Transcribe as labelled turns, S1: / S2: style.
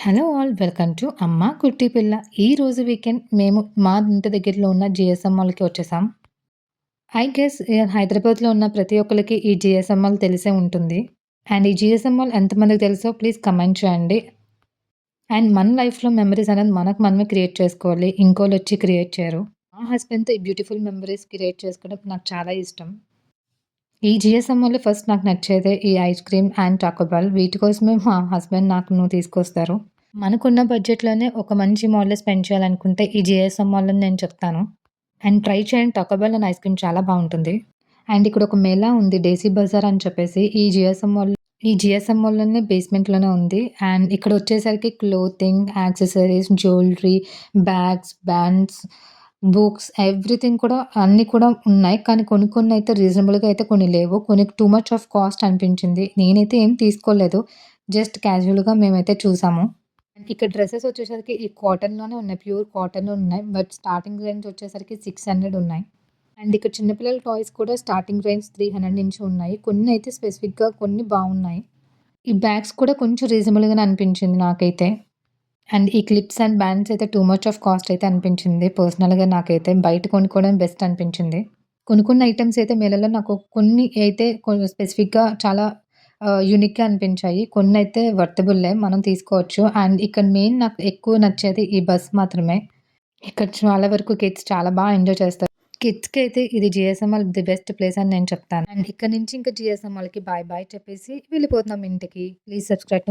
S1: Hello all welcome to అమ్మ కుట్టి పిల్ల. ఈరోజు వీకెండ్ మేము మా ఇంటి దగ్గరలో ఉన్న జీఎస్ఎం మాల్‌కి వచ్చేసాం. ఐ గెస్ హైదరాబాద్‌లో ఉన్న ప్రతి ఒక్కళ్ళకి ఈ జీఎస్ఎం మాల్ తెలిసే ఉంటుంది. అండ్ ఈ జీఎస్ఎం మాల్ ఎంతమందికి తెలుసో ప్లీజ్ కమెంట్ చేయండి. అండ్ మన లైఫ్‌లో మెమోరీస్ అనేది మనకు మనమే క్రియేట్ చేసుకోవాలి. ఇంకోళ్ళొచ్చి క్రియేట్ చేయరు. మా హస్బెండ్‌తో ఈ బ్యూటిఫుల్ మెమోరీస్ క్రియేట్ చేసుకోవడం నాకు చాలా ఇష్టం. ఈ జీఎస్ఎం మాల్‌లో ఫస్ట్ నాకు నచ్చేదే ఈ ice cream and Taco bell. వీటి కోసమే మా హస్బెండ్ నాకు తీసుకొస్తారు. మనకున్న బడ్జెట్‌లోనే ఒక మంచి మాల్‌లో స్పెండ్ చేయాలనుకుంటే ఈ జీఎస్ఎం మాల్ అని నేను చెప్తాను. అండ్ ట్రై చేయండి, Taco bell and ice cream చాలా బావుంటుంది. అండ్ ఇక్కడ ఒక మేళా ఉంది, డేసీ బజార్ అని చెప్పేసి ఈ జీఎస్ఎం మాల్‌లోనే బేస్‌మెంట్‌లోనే ఉంది. అండ్ ఇక్కడొచ్చేసరికి clothing, accessories, jewellery, bags, bands, books everything కూడా అన్నీ కూడా ఉన్నాయి. కానీ కొన్ని కొన్నయితే రీజనబుల్‌గా అయితే కొన్ని లేవు. కొన్ని టూ మచ్ ఆఫ్ కాస్ట్ అనిపించింది. నేనైతే ఏం తీసుకోలేదు. జస్ట్ క్యాజువల్‌గా మేమైతే చూసాము. ఇక్కడ డ్రెసెస్ వచ్చేసరికి ఈ కాటన్‌లోనే ఉన్నాయి. ప్యూర్ కాటన్‌లో ఉన్నాయి. బట్ స్టార్టింగ్ రేంజ్ వచ్చేసరికి 600 ఉన్నాయి. అండ్ ఇక్కడ చిన్న పిల్లల టాయ్స్ కూడా స్టార్టింగ్ రేంజ్ 300 నుంచి ఉన్నాయి. కొన్నయితే స్పెసిఫిక్‌గా కొన్ని బావున్నాయి. ఈ బ్యాగ్స్ కూడా కొంచెం రీజనబుల్‌గానే అనిపించింది నాకైతే. అండ్ ఈ క్లిప్స్ అండ్ బ్యాండ్స్ అయితే టూ మచ్ ఆఫ్ కాస్ట్ అయితే అనిపించింది. పర్సనల్‌గా నాకైతే బయట కొనుక్కోవడం బెస్ట్ అనిపించింది. కొన్ని కొన్ని ఐటెమ్స్ అయితే మేళలో నాకు కొన్ని అయితే స్పెసిఫిక్‌గా చాలా యూనిక్‌గా అనిపించాయి. కొన్నైతే వర్తబుల్లే, మనం తీసుకోవచ్చు. అండ్ ఇక్కడ మెయిన్ నాకు ఎక్కువ నచ్చేది ఈ బస్ మాత్రమే. ఇక్కడ చాలా వరకు కిడ్స్ చాలా ఎంజాయ్ చేస్తారు. కిడ్స్‌కైతే ఇది జీఎస్ఎంఎల్ ది బెస్ట్ ప్లేస్ అని నేను చెప్తాను. అండ్ ఇక్కడ నుంచి ఇంకా జీఎస్ఎంఎల్‌కి బాయ్ బాయ్ చెప్పేసి వెళ్ళిపోతున్నాం ఇంటికి. Please subscribe to